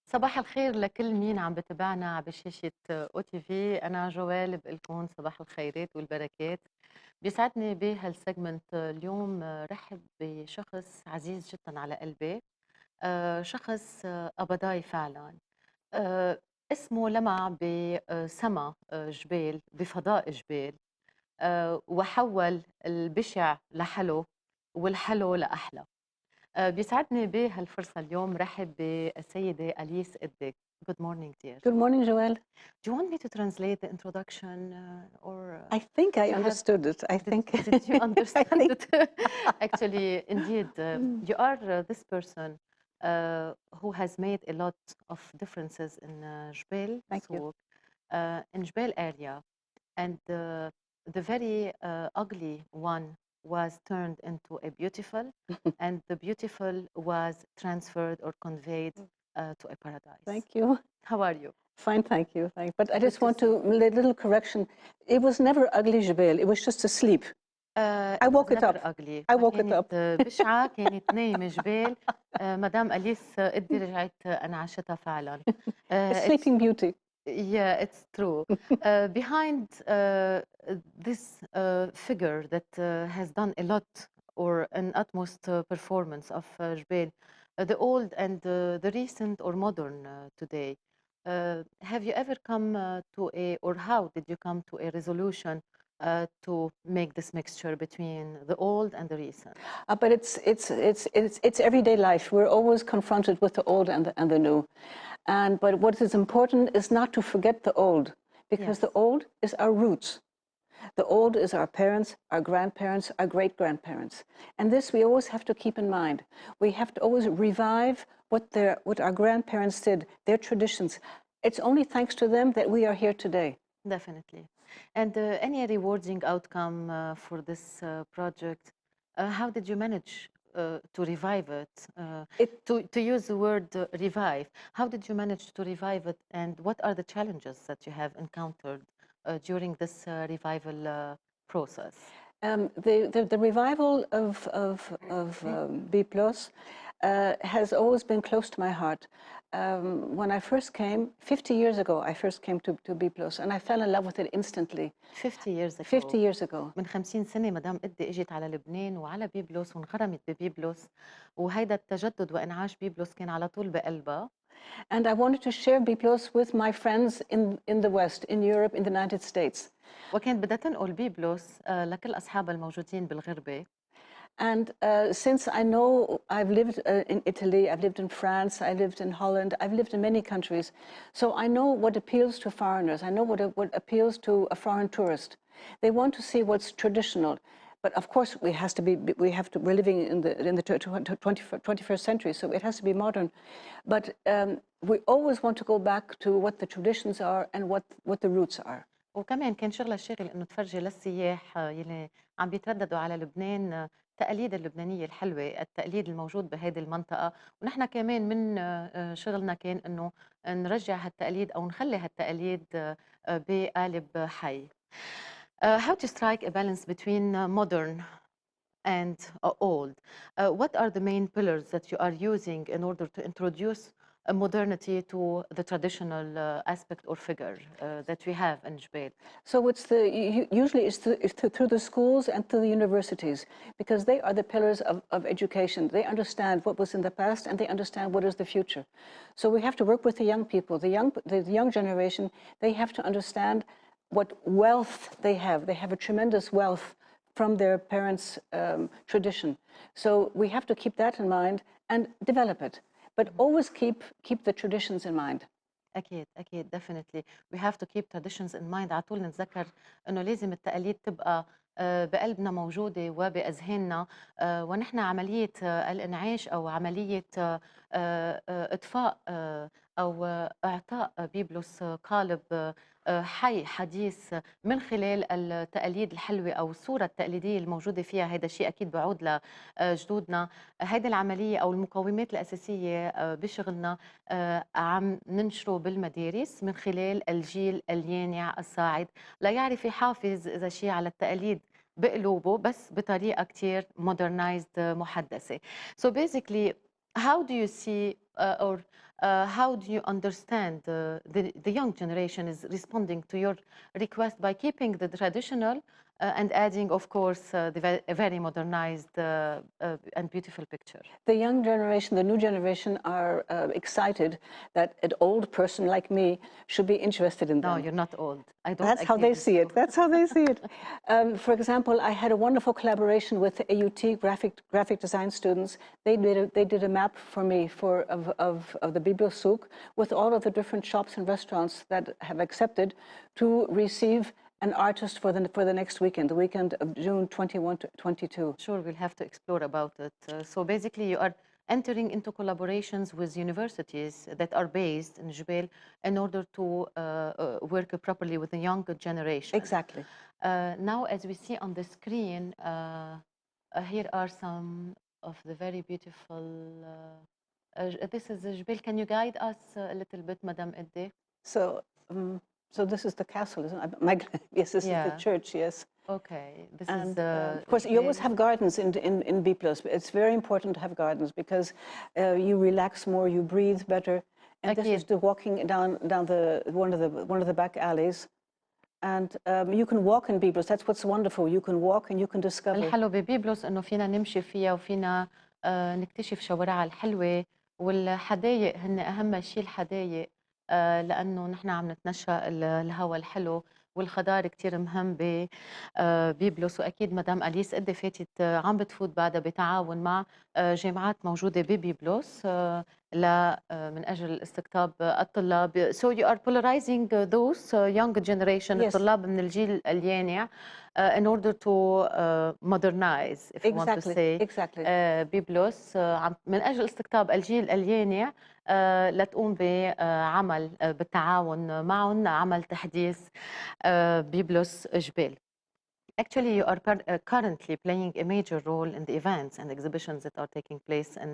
صباح الخير لكل مين عم بتابعنا على شاشة او تي في. أنا جوال بقول لكم صباح الخيرات والبركات. بيسعدني بهالسيجمنت اليوم رحب بشخص عزيز جدا على قلبي، شخص قبضاي فعلا. آه، اسمه لمع بسما جبال، بفضاء جبال، وحول البشع لحلو والحلو لأحلى. بيسعدني بهالفرصة اليوم رحب بالسيدة أليس إدّك. Good morning, dear. Good morning, Joelle. Do you want me to translate the introduction or I think I you have, understood it. I think. did you I understand think. it? Actually, indeed, you are this person who has made a lot of differences in Jbel, Thank you. so in Jbel area, and the very ugly one was turned into a beautiful, and the beautiful was transferred or conveyed to a paradise. Thank you. How are you? Fine, thank you. But I Good just to want see to a little correction. It was never ugly, Jabel. It was just asleep. I It was woke it never up. ugly. I ما woke it كانت up. بشعة، كانت نايمة جبال. مدام أليس إدّي رجعت أنعشتها فعلا. A It's sleeping beauty. Yeah, it's true. Behind this figure that has done a lot or an utmost performance of Jbel, the old and the recent or modern today, have you ever come to or how did you come to a resolution to make this mixture between the old and the recent? But it's everyday life. We're always confronted with the old and the new. But what is important is not to forget the old, because Yes. the old is our roots. The old is our parents, our grandparents, our great-grandparents. And this we always have to keep in mind. We have to always revive what our grandparents did, their traditions. It's only thanks to them that we are here today. Definitely. And any rewarding outcome for this project? How did you manage to revive it? To use the word revive, how did you manage to revive it? And what are the challenges that you have encountered during this revival process? The revival of B Plus has always been close to my heart. When I first came, 50 years ago, I first came to B Plus, and I fell in love with it instantly. 50 years ago. 50 years ago. من 50 سنة مدام إدّي إجت على لبنان وعلى بيبلس وانغرمت ببيبلس، وهيدا التجدد وإنعاش بيبلس كان على طول بقلبها. And I wanted to share B Plus with my friends in the West, in Europe, in the United States. وكانت بدها تنقل بيبلس لكل أصحابها الموجودين بالغربة. And since I know I've lived in Italy, I've lived in France, I lived in Holland, I've lived in many countries, so I know what appeals to foreigners. I know what appeals to a foreign tourist. They want to see what's traditional. But of course, we're living in the 21st century, so it has to be modern. But we always want to go back to what the traditions are and what the roots are. وكمان كان شغلها الشاغل انه تفرجي للسياح يلي عم بيترددوا على لبنان التقاليد اللبنانيه الحلوه، التقليد الموجود بهذه المنطقه، ونحن كمان من شغلنا كان انه نرجع هالتقاليد او نخلي هالتقاليد بقالب حي. How to strike a balance between modern and old? What are the main pillars that you are using in order to introduce a modernity to the traditional aspect or figure that we have in Jbel? So usually it's through the schools and through the universities, because they are the pillars of education. They understand what was in the past and they understand what is the future. So we have to work with the young people, the young generation. They have to understand what wealth they have. They have a tremendous wealth from their parents' tradition. So we have to keep that in mind and develop it, but always keep the traditions in mind. أكيد أكيد definitely we have to keep traditions in mind. على طول نتذكر إنه لازم التقاليد تبقى بقلبنا موجودة وبأذهاننا، ونحن عملية الإنعاش أو عملية إطفاء أو إعطاء بيبلس قالب حي حديث من خلال التقاليد الحلوة أو الصورة التقليدية الموجودة فيها. هذا الشيء أكيد بعود لجدودنا. هذه العملية أو المقومات الأساسية بشغلنا عم ننشره بالمدارس من خلال الجيل اليانع الصاعد لا يعرف يحافظ إذا شيء على التقاليد بقلوبه بس بطريقة كتير modernized محدثة. So basically, how do you see or how do you understand the young generation is responding to your request by keeping the traditional and adding, of course, a very modernized and beautiful picture? The young generation, the new generation, are excited that an old person like me should be interested in No, them. you're not old. I don't That's how agree they with see you. it. That's how they see it. For example, I had a wonderful collaboration with AUT graphic design students. They did a map for me of the Bibliothek with all of the different shops and restaurants that have accepted to receive an artist for the next weekend, the weekend of June 21 to 22. Sure, we'll have to explore about it. So basically, you are entering into collaborations with universities that are based in Jubel in order to work properly with the younger generation. Exactly. Now, as we see on the screen, here are some of the very beautiful. This is Jubel. Can you guide us a little bit, Madame EDDE? So, so this is the castle, isn't it? Yes, this is the Yeah. church, yes. Okay, this is And of course, you always Jubel. have gardens in Biplos. It's very important to have gardens because you relax more, you breathe better. And this is أكيد. the walking down one of the back alleys. And you can walk in Biblos. That's what's wonderful. You can walk and you can discover. الحلو ببيبلس انه فينا نمشي فيها وفينا نكتشف شوارعها الحلوه والحدايق هن اهم شيء الحدايق لانه نحن عم نتنشى الهواء الحلو والخضار كتير مهم ببيبلس واكيد مدام اليس قد فاتت عم بتفوت بعدها بتعاون مع جامعات موجوده ببيبلس من اجل استقطاب الطلاب. So you are polarizing those young generation Yes. الطلاب من الجيل اليانع in order to modernize, if you want to say, Exactly. بيبلس من أجل استقطاب الجيل اليانع لتقوم بعمل بالتعاون معهم عمل تحديث بيبلس جبال. Actually, you are currently playing a major role in the events and exhibitions that are taking place in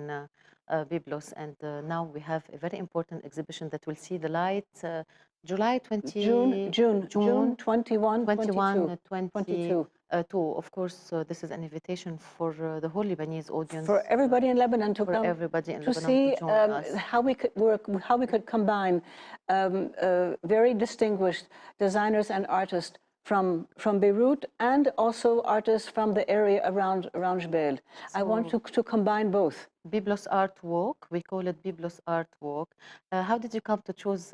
Byblos. And now we have a very important exhibition that will see the light July 20... June 21, 21, 22. 22. Of course, this is an invitation for the whole Lebanese audience. For everybody in Lebanon to for come, everybody in to Lebanon see to join us. how we could work, how we could combine very distinguished designers and artists from Beirut and also artists from the area around Jbeil. I want to combine both. Byblos Art Walk, we call it Byblos Art Walk. How did you come to choose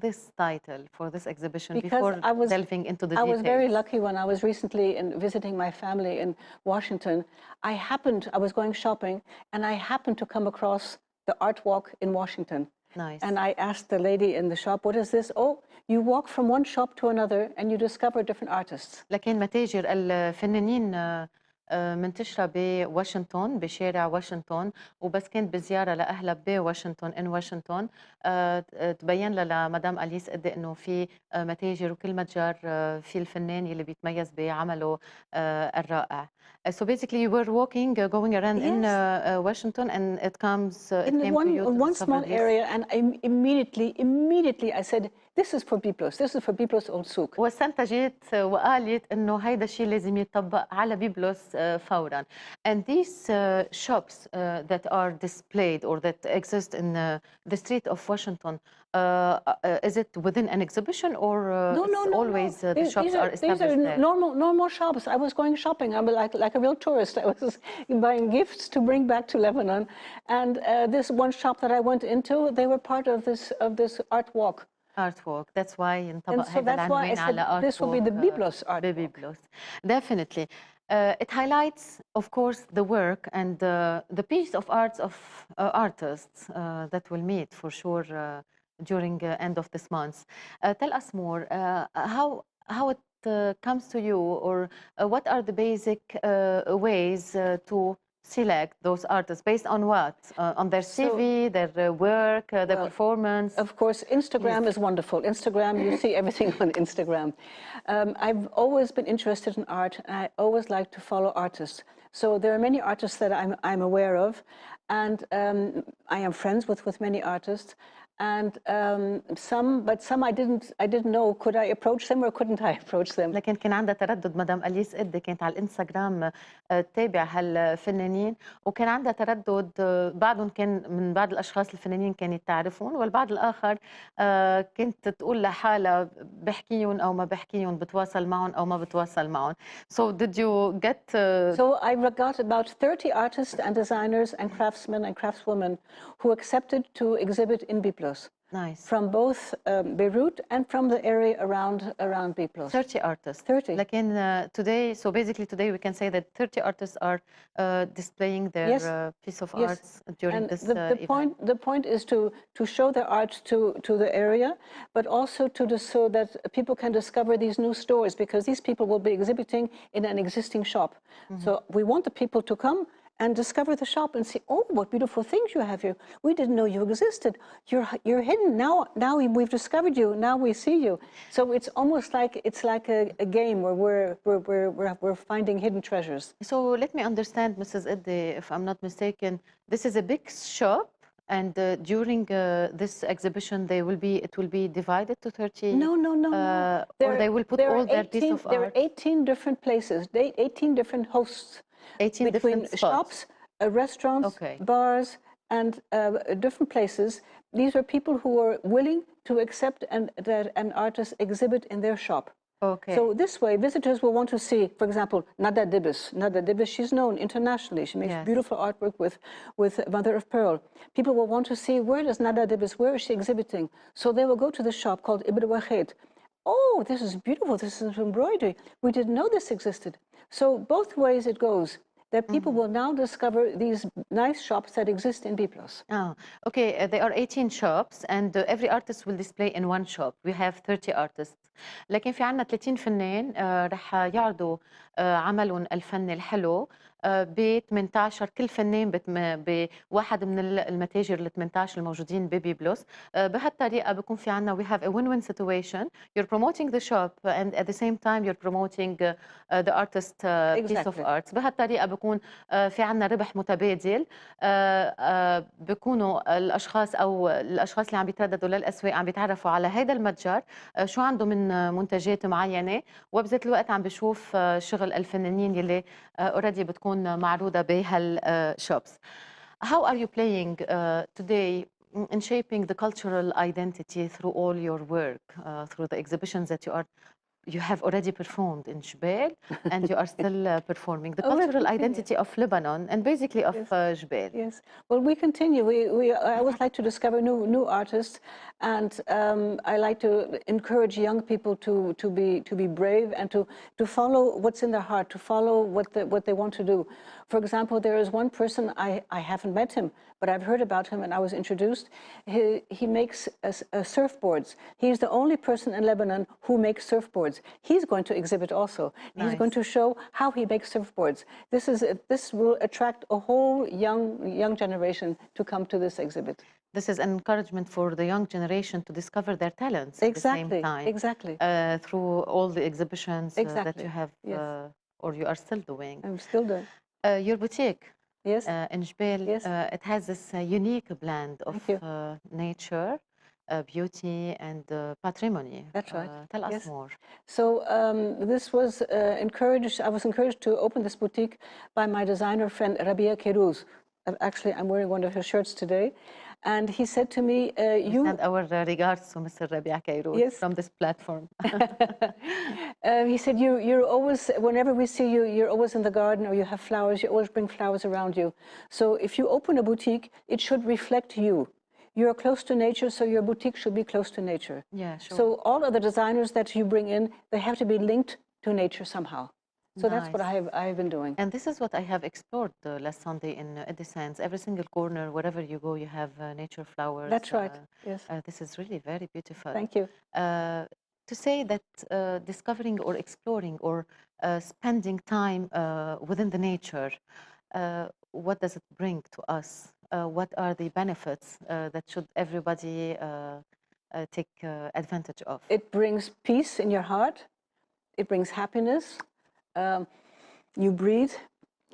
this title for this exhibition Because before delving into the I details? was very lucky when I was recently visiting my family in Washington. I was going shopping and I happened to come across the art walk in Washington. Nice. And I asked the lady in the shop, what is this? Oh, you walk from one shop to another and you discover different artists. لكن متاجر الفنانين منتشرة بواشنطن بشارع واشنطن وبس كنت بزيارة لأهلها بواشنطن إن واشنطن تبين لها لمدام أليس قد إنه في متاجر وكل متجر في الفنان اللي بيتميز بعمله الرائع. So basically you were walking, going around in Washington and it came to you to one discover small this. area and immediately I said, this is for Byblos. This is for Byblos Old Souk. وسنتا جيت وقالت انه هيدا الشيء لازم يطبق على بيبلس فورا. And these shops that are displayed or that exist in the street of Washington, is it within an exhibition or always the shops are established these are there? normal shops. I was going shopping. I'm like a real tourist. I was buying gifts to bring back to Lebanon, and this one shop that I went into, they were part of this art walk. Artwork. That's why ينطبق so هذا that's why I العنوان said على this will be the Byblos art walk. Byblos. Definitely. It highlights, of course, the work and the piece of arts of artists that will meet for sure during end of this month. Tell us more. How it comes to you, or what are the basic ways to select those artists based on what? On their CV, their work, their performance? Of course, Instagram is wonderful. Instagram, you see everything on Instagram. I've always been interested in art, and I always like to follow artists. So there are many artists that I'm aware of, and I am friends with many artists. and some I didn't know, could I approach them or couldn't I approach them? لكن كان عندها تردد مدام أليس إدّي كانت على الإنستغرام تتابع هالفنانين، وكان عندها تردد بعضهم كان من بعض الأشخاص الفنانين كانت تعرفهم، والبعض الآخر كانت تقول لحالها باحكيهم أو ما باحكيهم، بتواصل معهم أو ما بتواصل معهم. So did you get So I got about 30 artists and designers and craftsmen and craftswomen who accepted to exhibit in B+. nice From both Beirut and from the area around B+. 30 artists. 30. لكن today, so basically today we can say that 30 artists are displaying their Yes. piece of Yes. arts during And this the event. point is to show their art to the area, but also so that people can discover these new stores, because these people will be exhibiting in an existing shop. So we want the people to come and discover the shop and see, oh, what beautiful things you have here. We didn't know you existed. You're hidden. Now we've discovered you. Now we see you. So it's almost like a game where we're finding hidden treasures. So let me understand, Mrs. Edde, if I'm not mistaken, this is a big shop, and during this exhibition, it will be divided to 30. No. Or they will put all their piece of There are art. 18 different places, 18 different hosts 18 between different spots. shops, restaurants, Okay. bars, and different places. These are people who are willing to accept that an artist exhibit in their shop. Okay. So this way, visitors will want to see, for example, Nada Dibis. Nada Dibis, she's known internationally. She makes Yes. beautiful artwork with mother of pearl. People will want to see, where does Nada Dibis, where is she exhibiting? So they will go to the shop called Ibn Wahid. Oh, this is beautiful. This is embroidery. We didn't know this existed. So both ways it goes, that people will now discover these nice shops that exist in B+. Okay, there are 18 shops, and every artist will display in one shop. We have 30 artists. لكن في عنا 30 فنان رح يعرضوا عملهم الفني الحلو ب 18. كل فنان بواحد من المتاجر ال 18 الموجودين ببي بلس. بهالطريقه بكون في عنا we have a win-win situation. You're promoting the shop, and at the same time you're promoting the artist piece of Exactly. art. بهالطريقه بكون في عنا ربح متبادل. بكونوا الاشخاص اللي عم بيترددوا للاسواق عم بيتعرفوا على هذا المتجر شو عنده من منتجات معينه، وبذات الوقت عم بشوف شغل الفنانين يلي اوريدي بتكون معروضه بهالشوبس. How are you playing today in shaping the cultural identity through all your work, through the exhibitions that you have already performed in Jbel, and you are still performing the cultural identity of Lebanon and basically of Jbel? Yes. Well, we continue. I always like to discover new artists, and I like to encourage young people to be brave and to follow what's in their heart, to follow what they want to do. For example, there is one person, I haven't met him, but I've heard about him and I was introduced. He makes surfboards. He's the only person in Lebanon who makes surfboards. He's going to exhibit also. Nice. He's going to show how he makes surfboards. This will attract a whole young generation to come to this exhibit. This is an encouragement for the young generation to discover their talents at the same time. Exactly. Through all the exhibitions that you have Yes. or you are still doing. I'm still doing. Your boutique Yes. in Jbel, Yes. it has this unique blend of nature, beauty, and patrimony. That's right. Tell us Yes. more. So this was encouraged. I was encouraged to open this boutique by my designer friend Rabia Kairouz. Actually, I'm wearing one of her shirts today, and he said to me, We send our regards to Mr. Rabia Kairouz Yes. from this platform. He said, you're always, whenever we see you, you're always in the garden or you have flowers, you always bring flowers around you. So if you open a boutique, it should reflect you. You're close to nature, so your boutique should be close to nature. Yeah, sure. So all of the designers that you bring in, they have to be linked to nature somehow. So that's what I have been doing. And this is what I have explored last Sunday in EDDE. Every single corner, wherever you go, you have nature flowers. That's right, yes. This is really very beautiful. Thank you. To say that discovering or exploring or spending time within the nature, what does it bring to us? What are the benefits that should everybody take advantage of? It brings peace in your heart. It brings happiness. You breathe,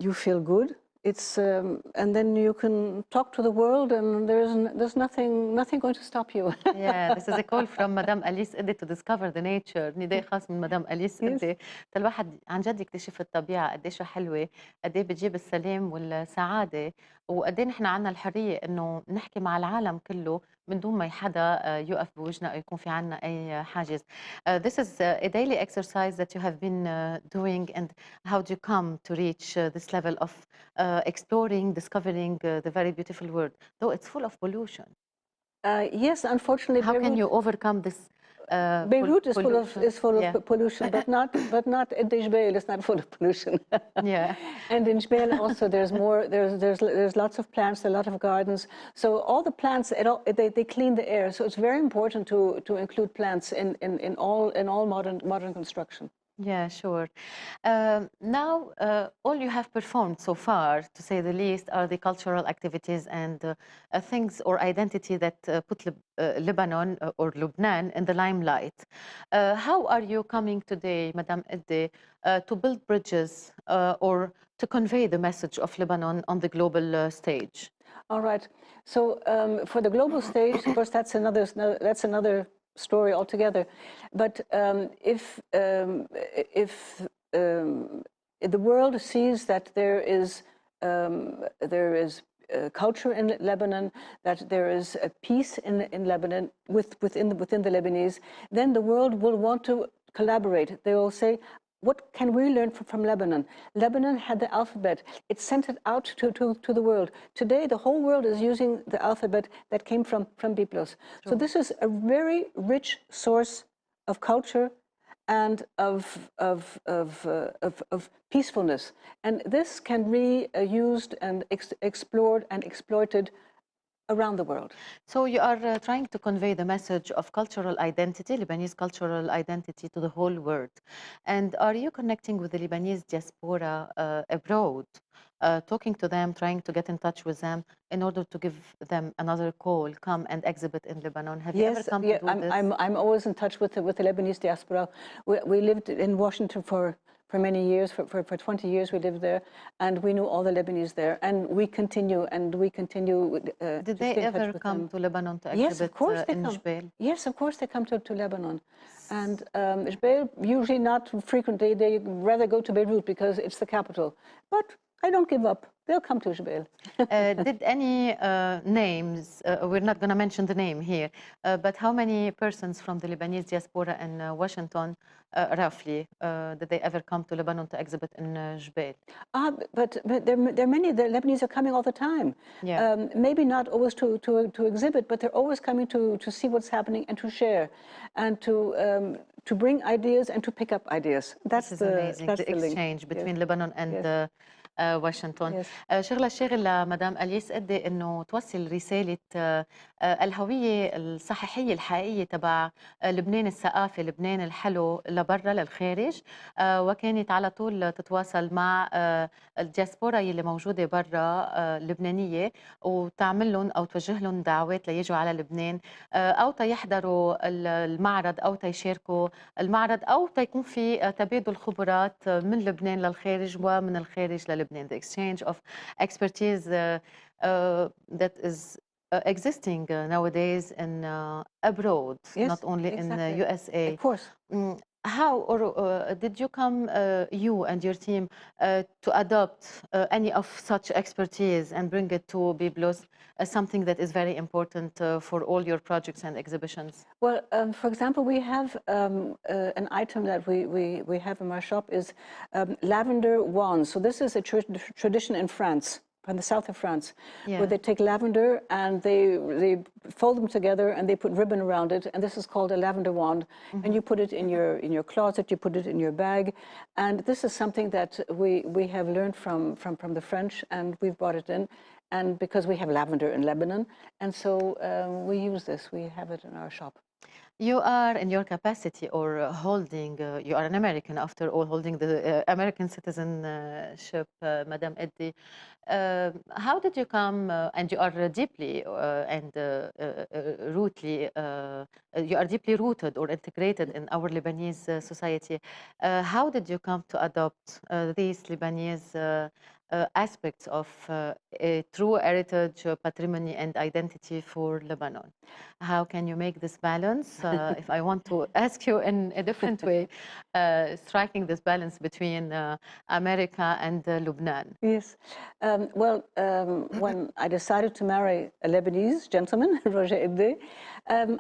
you feel good, and then you can talk to the world, and there's nothing going to stop you. Yeah, this is a call from Madame Alice Eddy to discover the nature. نداء خاص من مدام أليس Yes. إدي. الواحد عن جد يكتشف الطبيعة قديش حلوة، قد ايه بتجيب السلام والسعادة، وقد ايه نحن عنا الحرية إنه نحكي مع العالم كله من دون ما حدا يقف بوجهنا أو يكون في عنا أي حاجز. This is a daily exercise that you have been doing, and how do you come to reach this level of exploring, discovering the very beautiful world, though it's full of pollution? Yes, unfortunately, How can you overcome this Beirut pollution? is full of Yeah, pollution, but not Jbeil is not full of pollution. yeah. And in Jbeil also there's lots of plants, a lot of gardens. So all the plants they clean the air. So it's very important to include plants in all modern construction. Yeah, sure. Now, all you have performed so far, to say the least, are the cultural activities and things or identity that put Lebanon or Lebanon in the limelight. How are you coming today, Madame Edde, to build bridges or to convey the message of Lebanon on the global stage? All right. So for the global stage, of course, that's another story altogether. But if the world sees that there is culture in Lebanon, that there is a peace in Lebanon within the Lebanese, then the world will want to collaborate. They will say, what can we learn from Lebanon? Lebanon had the alphabet. It sent it out to the world. Today, the whole world is using the alphabet that came from Byblos. So this is a very rich source of culture and of peacefulness. And this can be used and explored and exploited around the world. So you are trying to convey the message of cultural identity, Lebanese cultural identity, to the whole world. And are you connecting with the Lebanese diaspora abroad, talking to them, trying to get in touch with them in order to give them another call, come and exhibit in Lebanon? Have you ever come to do this? I'm always in touch with the Lebanese diaspora. We lived in Washington for many years, for 20 years we lived there, and we knew all the Lebanese there, and we continue Did they ever come to Lebanon to Yes, of exhibit course they in come. Jbeil? Yes, of course they come to Lebanon. And Jbeil, usually not frequently, they rather go to Beirut because it's the capital. But I don't give up. They'll come to Jbeil. Did any names, we're not going to mention the name here, but how many persons from the Lebanese diaspora in Washington, roughly, did they ever come to Lebanon to exhibit in Jbeil? But there are many. The Lebanese are coming all the time. Yeah. Maybe not always to exhibit, but they're always coming to see what's happening and to share, and to bring ideas and to pick up ideas. This is amazing, the link. exchange between Lebanon and Yes. واشنطن. Yes. شغلة الشاغل لمدام أليس قدي إنه توصل رسالة الهوية الصحيحية الحقيقية تبع لبنان الثقافي، لبنان الحلو لبرا للخارج، وكانت على طول تتواصل مع الدياسبورا اللي موجودة برا اللبنانية، وتعمل لهم أو توجه لهم دعوات ليجوا على لبنان، أو تيحضروا المعرض أو تيشاركوا المعرض، أو تيكون في تبادل خبرات من لبنان للخارج ومن الخارج للبنان. The exchange of expertise that is existing nowadays in abroad, Yes, not only exactly. in USA. Of course. How or did you come, you and your team, to adopt any of such expertise and bring it to Byblos as something that is very important for all your projects and exhibitions? Well, for example, we have an item that we have in our shop is lavender wands. So this is a tradition in France, from the south of France, where they take lavender and they fold them together and they put ribbon around it, and this is called a lavender wand. And you put it in your closet, you put it in your bag, and this is something that we have learned from the French, and we've brought it in, and because we have lavender in Lebanon, and so we use this. We have it in our shop. You are in your capacity or holding, you are an American after all, holding the American citizenship, Madame Eddy. How did you come, and you are deeply and you are deeply rooted or integrated in our Lebanese society. How did you come to adopt these Lebanese aspects of a true heritage, patrimony, and identity for Lebanon. How can you make this balance? If I want to ask you in a different way, striking this balance between America and Lebanon. Yes. When I decided to marry a Lebanese gentleman, Roger EDDE,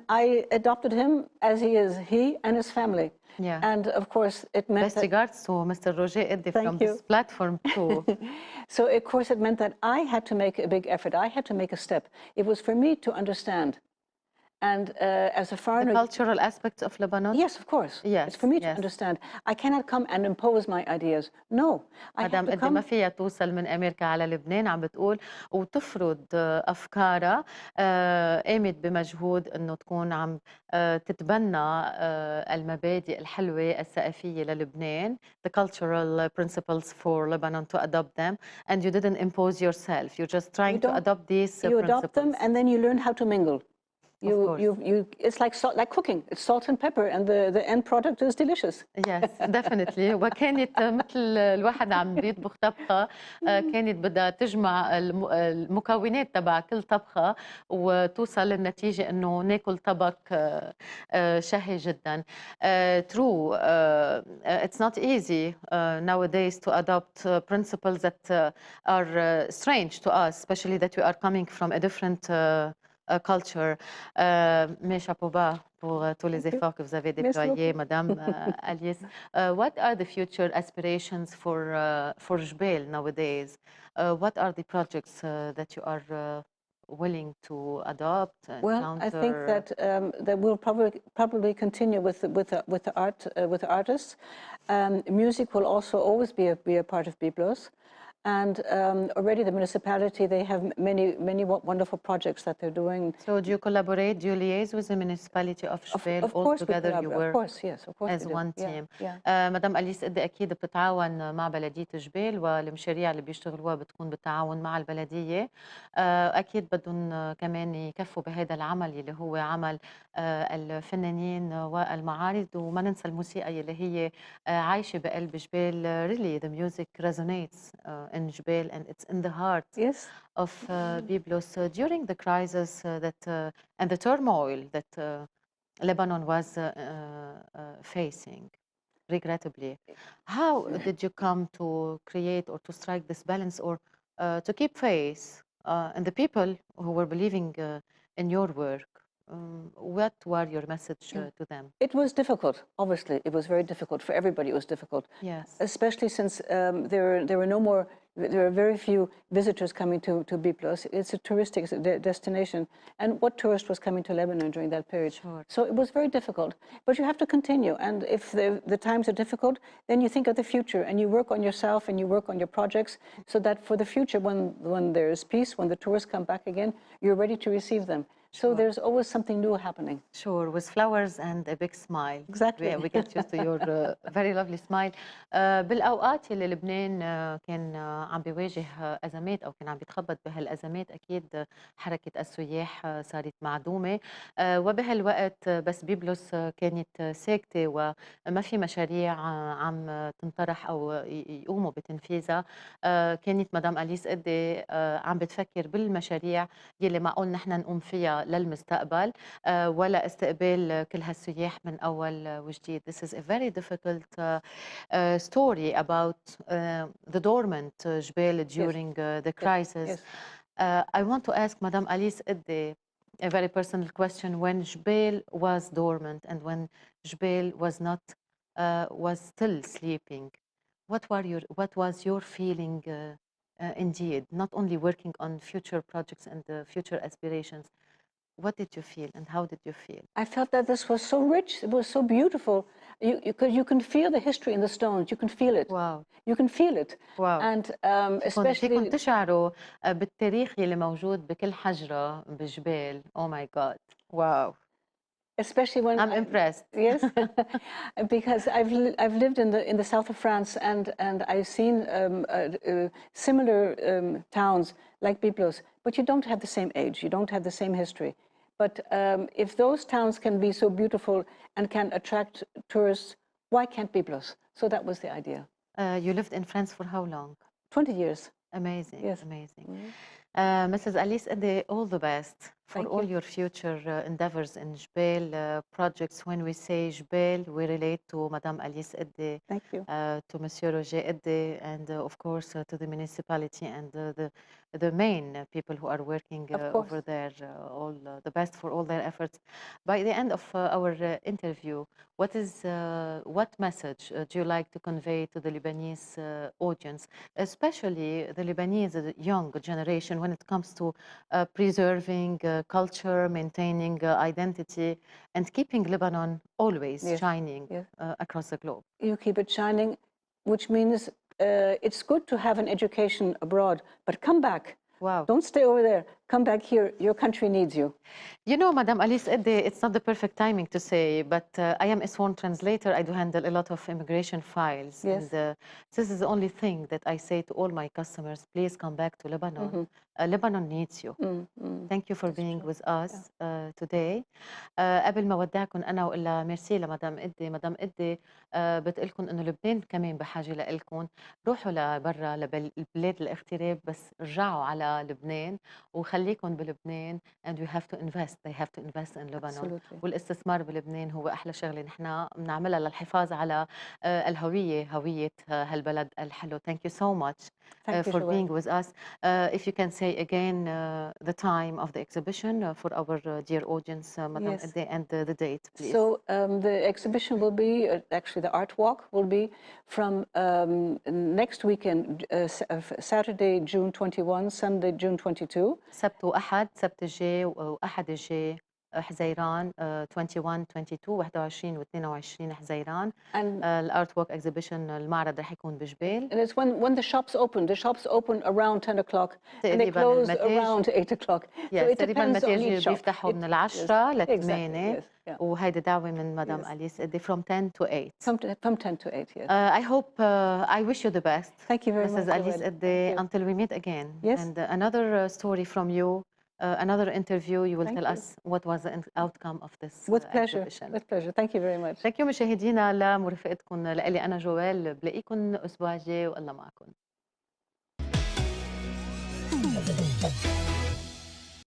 I adopted him as he is, he and his family. Yeah. And of course, it meant Best that. regards to Mr. Roger EDDE from Thank you. this platform too. So of course, it meant that I had to make a big effort. I had to make a step. It was for me to understand. And as a The foreigner, cultural aspects of Lebanon? yes, of course. Yes, It's for me to yes. understand. I cannot come and impose my ideas. No, I have مدام to قد ما come. فيها توصل من امريكا على لبنان عم بتقول وتفرض افكارها قامت بمجهود انه تكون عم تتبنى المبادئ الحلوه الثقافيه للبنان the cultural principles for Lebanon to adopt them and you didn't impose yourself you're just trying to adopt these You adopt them, principles. and then you learn how to mingle. Of course. It's like salt, like cooking. It's salt and pepper, and the end product is delicious. Yes, definitely. وكانت مثل الواحد عم بيطبخ طبخة كانت بدها تجمع المكونات تبع كل طبخة وتوصل للنتيجة إنه ناكل طبق شهي جدا. True, it's not easy nowadays to adopt principles that are strange to us, especially that we are coming from a different culture. Mais chapeau bas pour tous les efforts que vous avez déployés, Madame Alice. What are the future aspirations for Jbel nowadays? What are the projects that you are willing to adopt? Well, I think that we'll probably continue with the artists. Music will also always be a part of Byblos. And already the municipality, they have many wonderful projects that they're doing. So do you collaborate, do you liaise with the municipality of Jbel? Of all course together you work? Of course, yes, of course as we do. one team. Yeah. مدام أليس إدّي أكيد بتتعاون مع بلدية جبيل والمشاريع اللي بيشتغلوها بتكون بالتعاون مع البلدية. أكيد بدهم كمان يكفوا بهذا العمل اللي هو عمل الفنانين والمعارض وما ننسى الموسيقى اللي هي عايشة بقلب جبيل. Really the music resonates in Jbel and it's in the heart of Byblos. During the crisis and the turmoil that Lebanon was facing, regrettably. How did you come to create or to strike this balance or to keep faith in the people who were believing in your work? What were your message to them? It was difficult, obviously. It was very difficult. For everybody, it was difficult. Yes. Especially since there are very few visitors coming to Byblos. It's a touristic destination. And what tourist was coming to Lebanon during that period? Sure. So it was very difficult. But you have to continue. And if the times are difficult, then you think of the future and you work on yourself and you work on your projects so that for the future, when there is peace, when the tourists come back again, you're ready to receive them. So there's always something new happening. Sure, with flowers and a big smile. Exactly. We get used to your very lovely smile. بالأوقات اللي لبنان كان عم بيواجه أزمات أو كان عم بيتخبط بهالأزمات أكيد حركة السياح صارت معدومة وبهالوقت بس بيبلس كانت ساكتة وما في مشاريع عم تنطرح أو يقوموا بتنفيذها. كانت مدام أليس إدّي عم بتفكر بالمشاريع يلي معقول نحن نقوم فيها للمستقبل ولا استقبال كل هالسياح من أول وجديد. This is a very difficult story about the dormant Jbel during the crisis. Yes. I want to ask Madame Alice Edde a very personal question. When Jbel was dormant and when Jbel was still sleeping, what was your feeling indeed, not only working on future projects and future aspirations? What did you feel and how did you feel? I felt that this was so rich, it was so beautiful. You can feel the history in the stones, you can feel it. Wow. You can feel it. Wow. And especially... فيكم تشعروا بالتاريخ اللي موجود بكل حجرة بجبال. Oh my God. Wow. Especially when I'm impressed. Yes, because I've lived in the south of France and I've seen similar towns like Byblos, but you don't have the same age, you don't have the same history. But if those towns can be so beautiful and can attract tourists, why can't Byblos? So that was the idea. You lived in France for how long? 20 years. Amazing, Yes. amazing. Mhm. Mrs. Alice EDDE, all the best for Thank all you. your future endeavors in Jbel projects. When we say Jbel, we relate to Madame Alice EDDE, Thank you. to Monsieur Roger EDDE, and of course to the municipality and the main people who are working Of course. over there. All the best for all their efforts. By the end of our interview, what message do you like to convey to the Lebanese audience, especially the Lebanese young generation, when it comes to preserving culture, maintaining identity, and keeping Lebanon always Yes. shining Yes. across the globe? You keep it shining, which means it's good to have an education abroad, but come back. Wow. Don't stay over there. Come back here. Your country needs you. You know, Madam Alice EDDE, it's not the perfect timing to say, but I am a sworn translator. I do handle a lot of immigration files. Yes. And this is the only thing that I say to all my customers, please come back to Lebanon. Lebanon needs you. Thank you for That's being true. with us today. قبل ما ودعكم انا واقول لها ميرسي لمدام إدي، مدام إدي بتقول لكم انه لبنان كمان بحاجه لكم، روحوا لبرا لبلاد الاغتراب بس رجعوا على لبنان وخليكم بلبنان and we have to invest they have to invest in Lebanon. Absolutely. والاستثمار بلبنان هو احلى شغله نحن بنعملها للحفاظ على الهويه، هويه هالبلد الحلو. Thank you so much Thank you, for being Joelle. with us. If you can say again the time of the exhibition for our dear audience, Madam Yes. Ede, and the date, please. So the exhibition will be, actually the art walk will be from next weekend, Saturday, June 21, Sunday, June 22. سبت وأحد، سبت الجاي وأحد الجاي حزيران 21 22 21 و 22 حزيران. الارت ووك اكزيبيشن المعرض رح يكون بجبال. And it's when the shops open. The shops open around 10 o'clock and they تقريبا close المتاجر around 8 o'clock. So it تقريبا depends on المتاجر each shop. بيفتحوا من Yes, 10 ل exactly. 8 Yes, yeah. وهيدي دعوة من مدام Yes. أليس إدي from 10 to 8. From 10 to 8, yes. I hope, I wish you the best. Thank you very Mrs. much, Alice Joelle. Edde, until we meet again. Yes. And another story from you, another interview, you will Thank tell you. us what was the outcome of this With pleasure. exhibition. With pleasure. Thank you very much. Thank you مشاهدينا لمرافقتكم لإلي أنا جوال، بلاقيكم الأسبوع الجاي والله معكم.